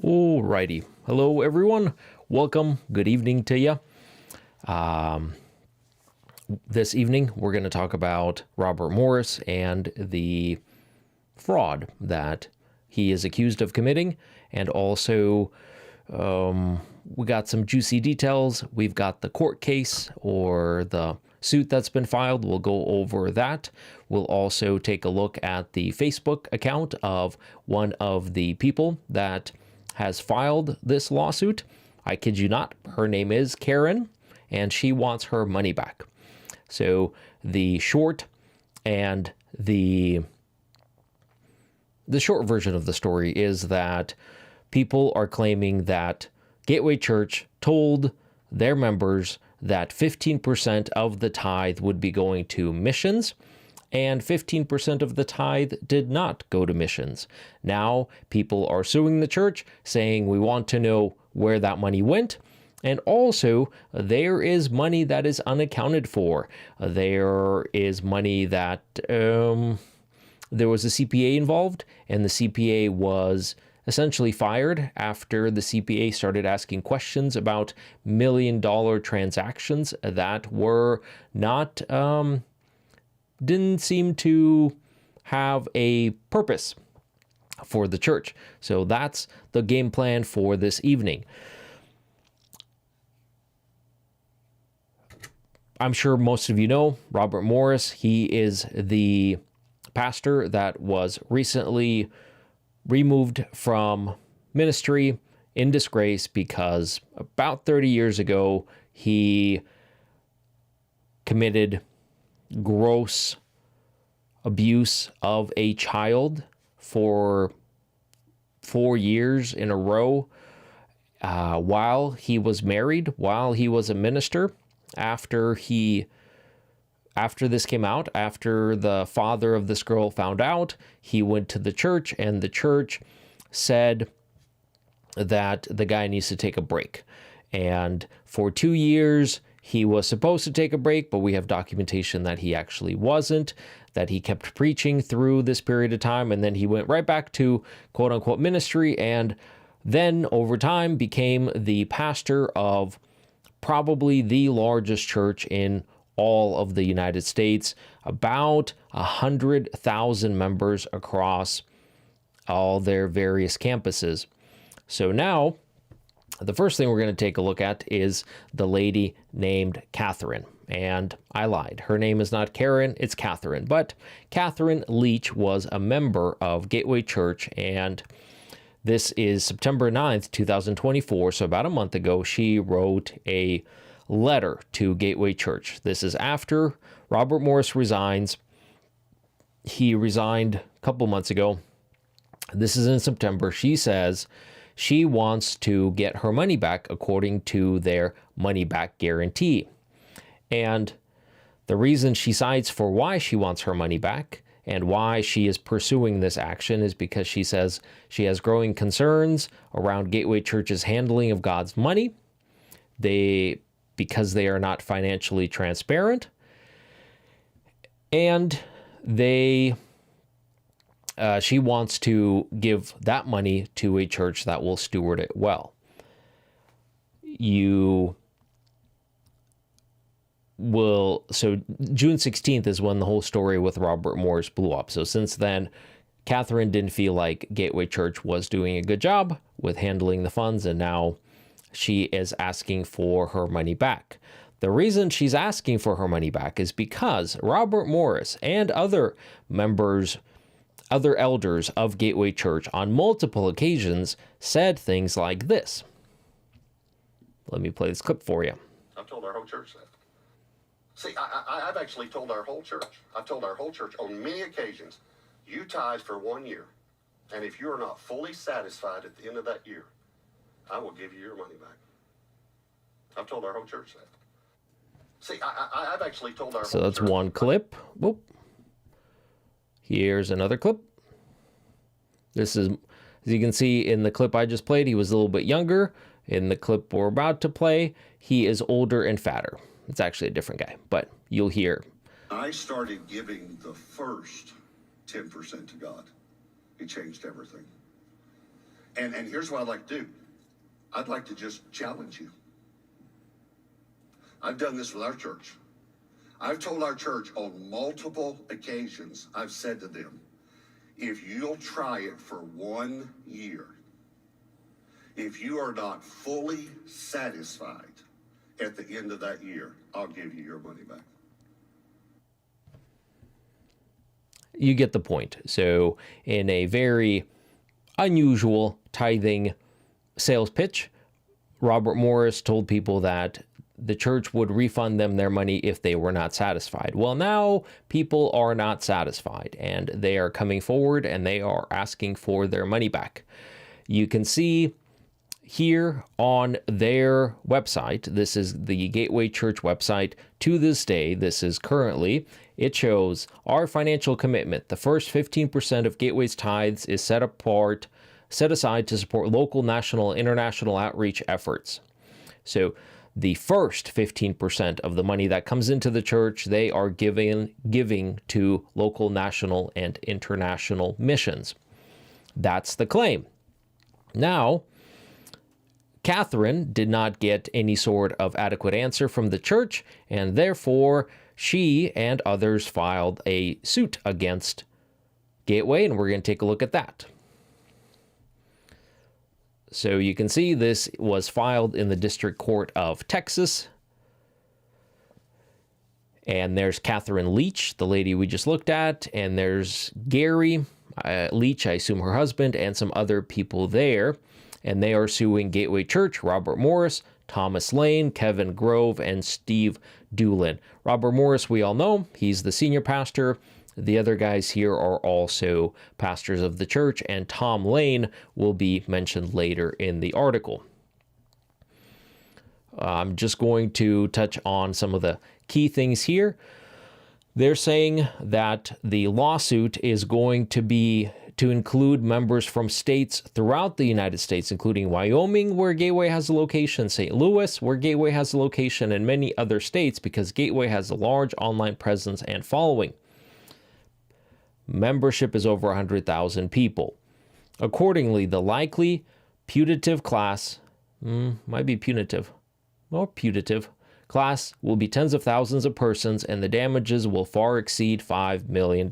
Alrighty. Hello, everyone. Welcome. Good evening to you. This evening, we're going to talk about Robert Morris and the fraud that he is accused of committing. And also, we got some juicy details. We've got the court case or the suit that's been filed. We'll go over that. We'll also take a look at the Facebook account of one of the people that has filed this lawsuit. I kid you not, her name is Karen, and she wants her money back. So the short and the short version of the story is that people are claiming that Gateway Church told their members that 15% of the tithe would be going to missions, and 15% of the tithe did not go to missions. Now, people are suing the church, saying we want to know where that money went. And also, there is money that is unaccounted for. There is money that there was a CPA involved, and the CPA was essentially fired after the CPA started asking questions about million-dollar transactions that were not didn't seem to have a purpose for the church. So that's the game plan for this evening. I'm sure most of you know Robert Morris. He is the pastor that was recently removed from ministry in disgrace because about 30 years ago, he committed gross abuse of a child for 4 years in a row while he was married, while he was a minister. After this came out, after the father of this girl found out, he went to the church, and the church said that the guy needs to take a break. And for 2 years, he was supposed to take a break, but we have documentation that he actually wasn't, that he kept preaching through this period of time, and then he went right back to quote-unquote ministry, and then over time became the pastor of probably the largest church in all of the United States, about 100,000 members across all their various campuses. So now, the first thing we're going to take a look at is the lady named Katherine. And I lied. Her name is not Karen, it's Katherine. But Katherine Leach was a member of Gateway Church, and this is September 9th, 2024. So about a month ago, she wrote a letter to Gateway Church. This is after Robert Morris resigns. He resigned a couple months ago. This is in September. She says she wants to get her money back according to their money back guarantee. And the reason she cites for why she wants her money back and why she is pursuing this action is because she says she has growing concerns around Gateway Church's handling of God's money. Because they are not financially transparent, and she wants to give that money to a church that will steward it well. So June 16th is when the whole story with Robert Morris blew up. So since then, Katherine didn't feel like Gateway Church was doing a good job with handling the funds, and now she is asking for her money back. The reason she's asking for her money back is because Robert Morris and other elders of Gateway Church on multiple occasions said things like this. Let me play this clip for you. I've told our whole church that. See, I've actually told our whole church. I've told our whole church on many occasions, you tithe for 1 year, and if you are not fully satisfied at the end of that year, I will give you your money back. I've told our whole church that. See, I've actually told our So whole that's church. one clip. Whoop. Here's another clip. This is, as you can see in the clip I just played, he was a little bit younger. In the clip we're about to play, he is older and fatter. It's actually a different guy, but you'll hear. I started giving the first 10% to God. It changed everything. And here's what I'd like to do. I'd like to just challenge you. I've done this with our church. I've told our church on multiple occasions, I've said to them, if you'll try it for 1 year, if you are not fully satisfied at the end of that year, I'll give you your money back. You get the point. So in a very unusual tithing sales pitch, Robert Morris told people that the church would refund them their money if they were not satisfied. Well, now people are not satisfied and they are coming forward and they are asking for their money back. You can see here on their website, this is the Gateway Church website to this day, this is currently, it shows our financial commitment. The first 15% of Gateway's tithes is set aside to support local, national, and international outreach efforts. So the first 15% of the money that comes into the church, they are giving to local, national, and international missions. That's the claim. Now, Katherine did not get any sort of adequate answer from the church, and therefore she and others filed a suit against Gateway, and we're going to take a look at that. So you can see this was filed in the District Court of Texas. And there's Katherine Leach, the lady we just looked at, and there's Gary Leach, I assume her husband, and some other people there. And they are suing Gateway Church, Robert Morris, Thomas Lane, Kevin Grove, and Steve Doolin. Robert Morris, we all know, he's the senior pastor. The other guys here are also pastors of the church, and Tom Lane will be mentioned later in the article. I'm just going to touch on some of the key things here. They're saying that the lawsuit is going to include members from states throughout the United States, including Wyoming, where Gateway has a location, St. Louis, where Gateway has a location, and many other states, because Gateway has a large online presence and following. Membership is over 100,000 people. Accordingly, the likely putative class, putative class will be tens of thousands of persons, and the damages will far exceed $5 million.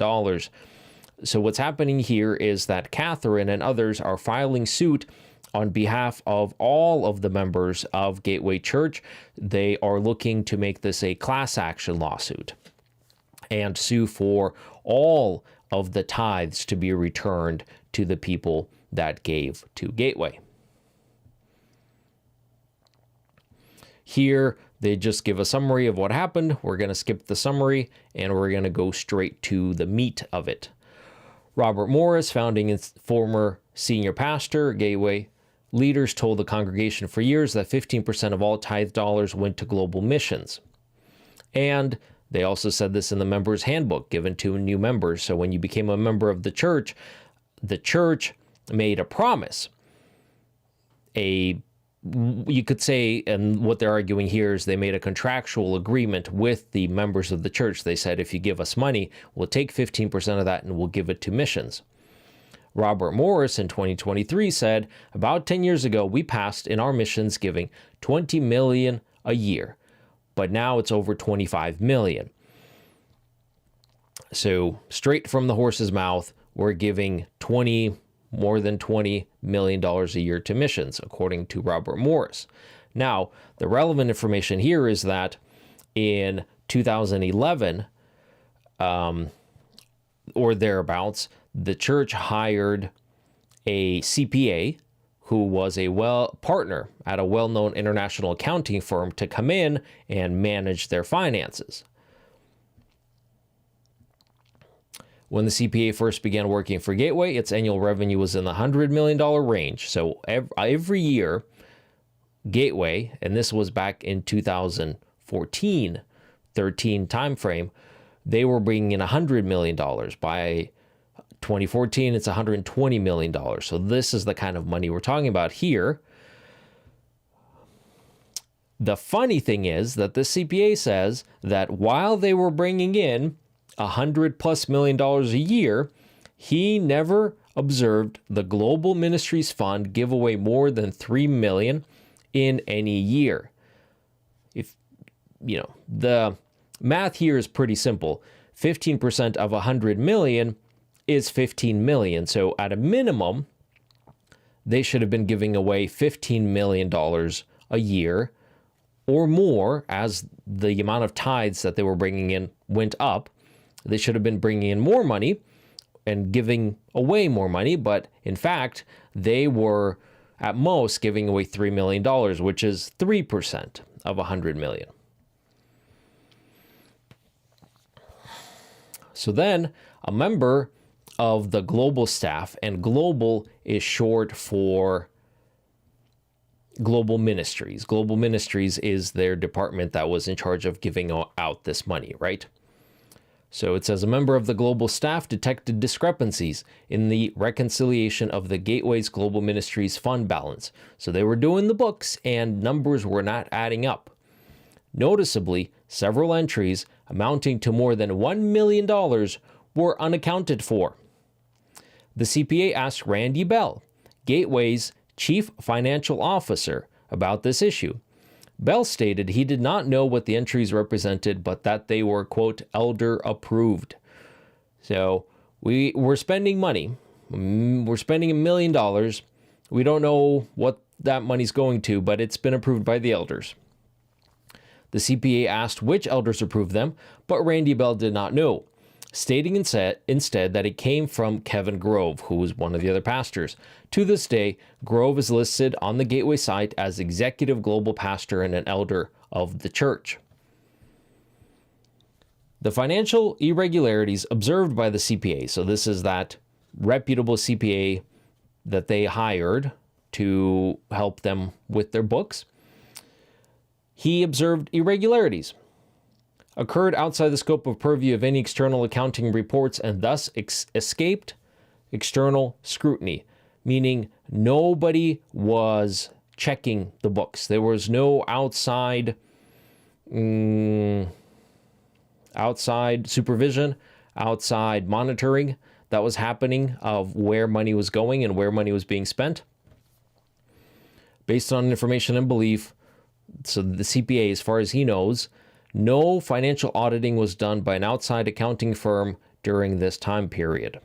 So what's happening here is that Katherine and others are filing suit on behalf of all of the members of Gateway Church. They are looking to make this a class action lawsuit and sue for all of the tithes to be returned to the people that gave to Gateway. Here, they just give a summary of what happened. We're going to skip the summary, and we're going to go straight to the meat of it. Robert Morris, founding and former senior pastor, Gateway leaders told the congregation for years that 15% of all tithe dollars went to global missions. And they also said this in the members' handbook given to new members. So when you became a member of the church made a promise. You could say, and what they're arguing here is they made a contractual agreement with the members of the church. They said, if you give us money, we'll take 15% of that and we'll give it to missions. Robert Morris in 2023 said, about 10 years ago, we passed in our missions giving $20 million a year. But now it's over 25 million. So straight from the horse's mouth, we're giving more than $20 million a year to missions, according to Robert Morris. Now, the relevant information here is that in 2011, or thereabouts, the church hired a CPA who was a partner at a well-known international accounting firm to come in and manage their finances. When the CPA first began working for Gateway, its annual revenue was in the $100 million range. So every year, Gateway, and this was back in 2014, 13 timeframe, they were bringing in $100 million. By 2014, it's $120 million. So this is the kind of money we're talking about here. The funny thing is that the CPA says that while they were bringing in $100+ million a year, he never observed the Global Ministries Fund give away more than $3 million in any year. If, the math here is pretty simple. 15% of 100 million is 15 million. So at a minimum, they should have been giving away $15 million a year or more. As the amount of tithes that they were bringing in went up, they should have been bringing in more money and giving away more money. But in fact, they were at most giving away $3 million, which is 3% of 100 million. So then a member of the global staff, and global is short for Global Ministries. Global Ministries is their department that was in charge of giving out this money, right? So it says a member of the global staff detected discrepancies in the reconciliation of the Gateway's Global Ministries fund balance. So they were doing the books and numbers were not adding up. Noticeably, several entries amounting to more than $1 million were unaccounted for. The CPA asked Randy Bell, Gateway's chief financial officer, about this issue. Bell stated he did not know what the entries represented, but that they were, quote, elder approved. So we're spending money. We're spending $1 million. We don't know what that money's going to, but it's been approved by the elders. The CPA asked which elders approved them, but Randy Bell did not know, stating instead that it came from Kevin Grove, who was one of the other pastors. To this day, Grove is listed on the Gateway site as executive global pastor and an elder of the church. The financial irregularities observed by the CPA, so this is that reputable CPA that they hired to help them with their books, he observed irregularities occurred outside the scope of purview of any external accounting reports and thus escaped external scrutiny, meaning nobody was checking the books. There was no outside supervision, outside monitoring that was happening of where money was going and where money was being spent. Based on information and belief, so the CPA, as far as he knows, no financial auditing was done by an outside accounting firm during this time period.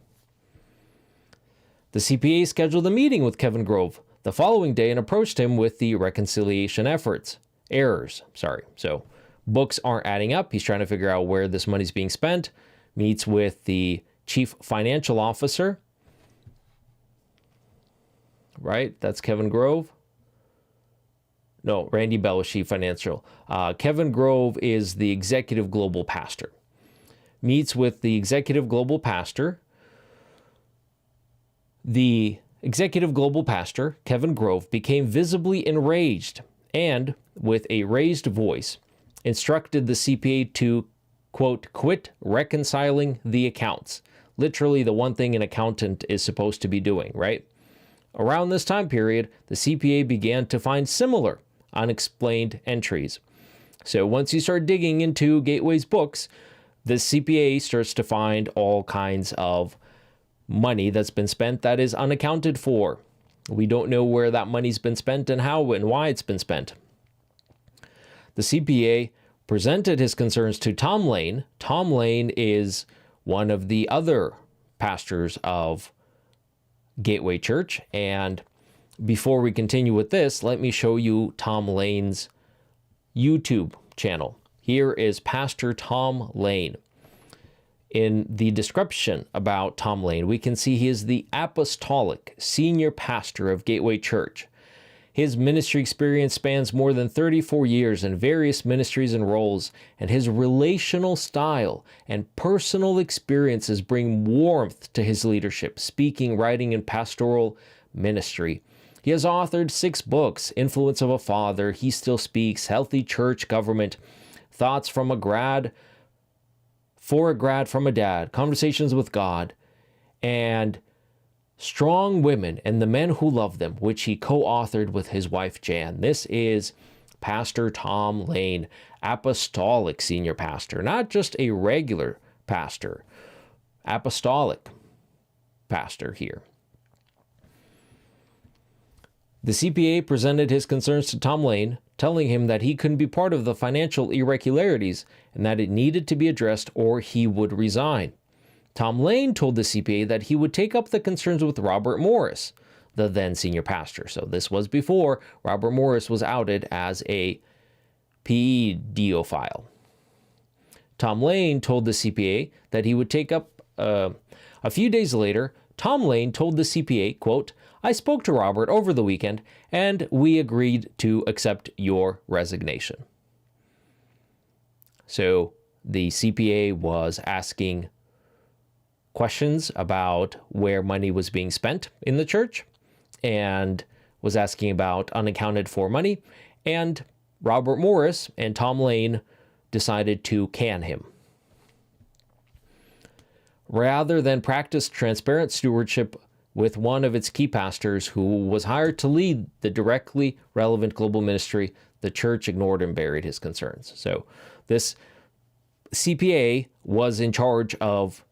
The CPA scheduled a meeting with Kevin Grove the following day and approached him with the reconciliation errors. So books aren't adding up. He's trying to figure out where this money's being spent. Meets with the chief financial officer. Right? That's Kevin Grove. No, Randy Bell was chief financial. Kevin Grove is the executive global pastor. Meets with the executive global pastor. The executive global pastor, Kevin Grove, became visibly enraged and, with a raised voice, instructed the CPA to, quote, quit reconciling the accounts. Literally the one thing an accountant is supposed to be doing, right? Around this time period, the CPA began to find similar unexplained entries. So once you start digging into Gateway's books, the CPA starts to find all kinds of money that's been spent that is unaccounted for. We don't know where that money's been spent and how and why it's been spent. The CPA presented his concerns to Tom Lane. Tom Lane is one of the other pastors of Gateway Church, and before we continue with this, let me show you Tom Lane's YouTube channel. Here is Pastor Tom Lane. In the description about Tom Lane, we can see he is the apostolic senior pastor of Gateway Church. His ministry experience spans more than 34 years in various ministries and roles, and his relational style and personal experiences bring warmth to his leadership, speaking, writing, and pastoral ministry. He has authored 6 books: Influence of a Father, He Still Speaks, Healthy Church Government, Thoughts from a Grad, For a Grad from a Dad, Conversations with God, and Strong Women and the Men Who Love Them, which he co-authored with his wife Jan. This is Pastor Tom Lane, apostolic senior pastor, not just a regular pastor, apostolic pastor here. The CPA presented his concerns to Tom Lane, telling him that he couldn't be part of the financial irregularities and that it needed to be addressed or he would resign. Tom Lane told the CPA that he would take up the concerns with Robert Morris, the then senior pastor. So this was before Robert Morris was outed as a pedophile. Tom Lane told the CPA that he would take up. A few days later, Tom Lane told the CPA, quote, "I spoke to Robert over the weekend and we agreed to accept your resignation." So the CPA was asking questions about where money was being spent in the church and was asking about unaccounted for money. And Robert Morris and Tom Lane decided to can him. Rather than practice transparent stewardship with one of its key pastors who was hired to lead the directly relevant global ministry, the church ignored and buried his concerns. So this CPA was in charge of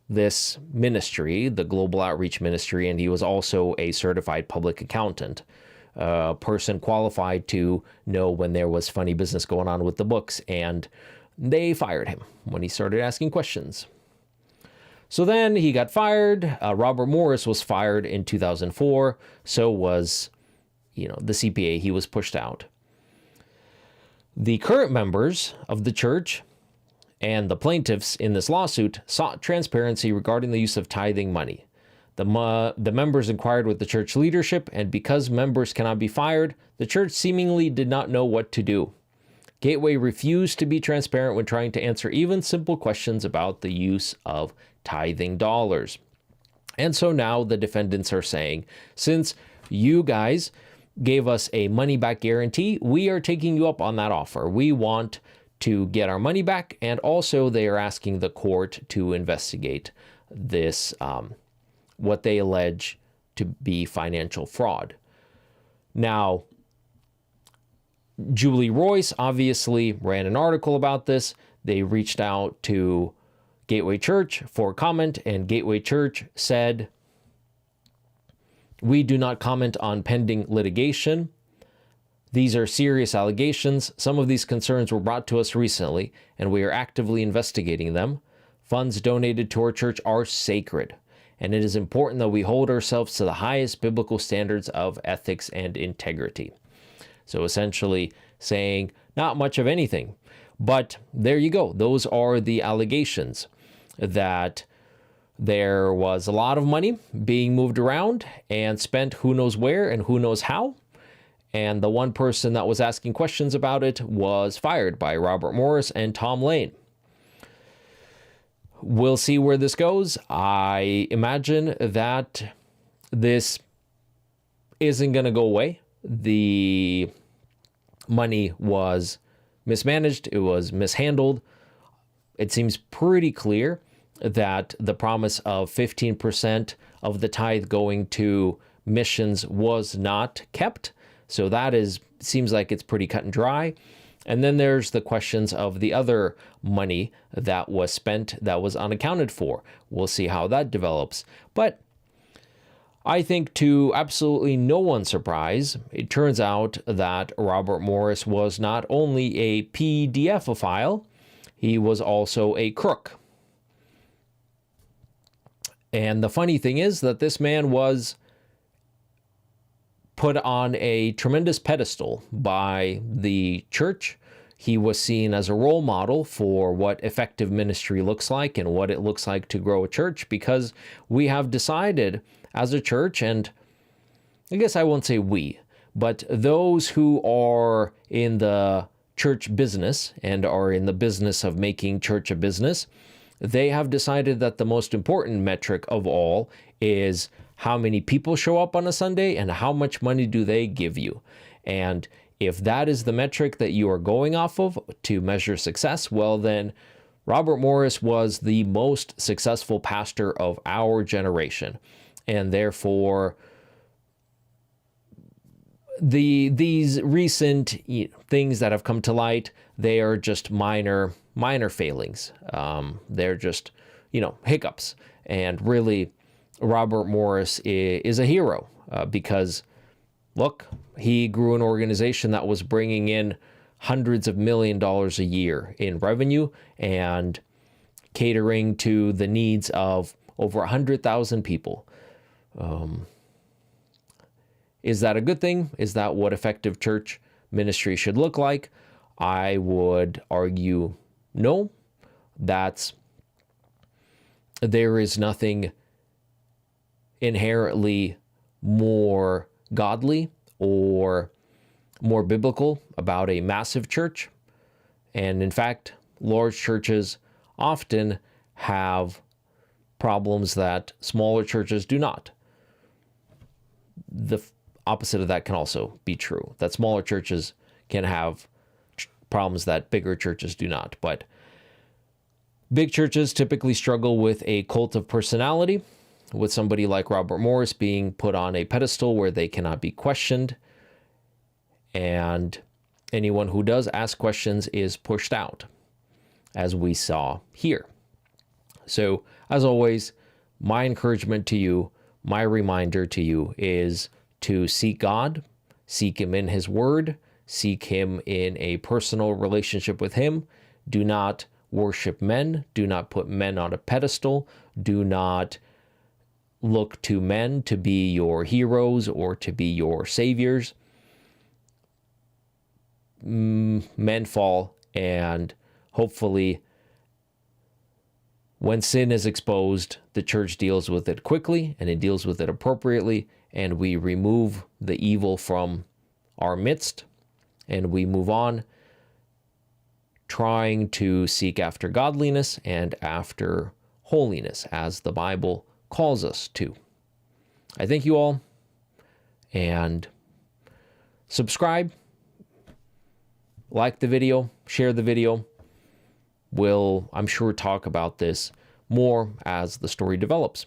this ministry, the Global Outreach Ministry, and he was also a certified public accountant, a person qualified to know when there was funny business going on with the books, and they fired him when he started asking questions. So then he got fired. Robert Morris was fired in 2004. So was, the CPA. He was pushed out. The current members of the church and the plaintiffs in this lawsuit sought transparency regarding the use of tithing money. The members inquired with the church leadership, and because members cannot be fired, the church seemingly did not know what to do. Gateway refused to be transparent when trying to answer even simple questions about the use of tithing dollars. And so now the defendants are saying, since you guys gave us a money back guarantee, we are taking you up on that offer. We want to get our money back. And also they are asking the court to investigate this, what they allege to be financial fraud. Now, Julie Royce obviously ran an article about this. They reached out to Gateway Church for comment, and Gateway Church said, "We do not comment on pending litigation. These are serious allegations. Some of these concerns were brought to us recently, and we are actively investigating them. Funds donated to our church are sacred, and it is important that we hold ourselves to the highest biblical standards of ethics and integrity." So essentially saying not much of anything. But there you go. Those are the allegations, that there was a lot of money being moved around and spent who knows where and who knows how. And the one person that was asking questions about it was fired by Robert Morris and Tom Lane. We'll see where this goes. I imagine that this isn't going to go away. The money was mismanaged. It was mishandled. It seems pretty clear that the promise of 15% of the tithe going to missions was not kept. So that seems like it's pretty cut and dry. And then there's the questions of the other money that was spent that was unaccounted for. We'll see how that develops. But I think to absolutely no one's surprise, it turns out that Robert Morris was not only a PDFophile, he was also a crook. And the funny thing is that this man was put on a tremendous pedestal by the church. He was seen as a role model for what effective ministry looks like and what it looks like to grow a church, because we have decided as a church, and I guess I won't say we, but those who are in the church business and are in the business of making church a business, they have decided that the most important metric of all is how many people show up on a Sunday and how much money do they give you. And if that is the metric that you are going off of to measure success, well then Robert Morris was the most successful pastor of our generation. And therefore, these recent things that have come to light, they are just minor failings. They're just, hiccups. And really, Robert Morris is a hero because look, he grew an organization that was bringing in hundreds of $millions a year in revenue and catering to the needs of over 100,000 people. Is that a good thing? Is that what effective church ministry should look like? I would argue no. There is nothing inherently more godly or more biblical about a massive church. And in fact, large churches often have problems that smaller churches do not. The opposite of that can also be true, that smaller churches can have problems that bigger churches do not. But big churches typically struggle with a cult of personality, with somebody like Robert Morris being put on a pedestal where they cannot be questioned, and anyone who does ask questions is pushed out, as we saw here. So, as always, my encouragement to you, my reminder to you is to seek God, seek Him in His Word, seek Him in a personal relationship with Him. Do not worship men. Do not put men on a pedestal. Do not look to men to be your heroes or to be your saviors. Men fall, and hopefully when sin is exposed, the church deals with it quickly and it deals with it appropriately, and we remove the evil from our midst and we move on, trying to seek after godliness and after holiness as the Bible calls us to. I thank you all, and subscribe, like the video, share the video. We'll, I'm sure, talk about this more as the story develops.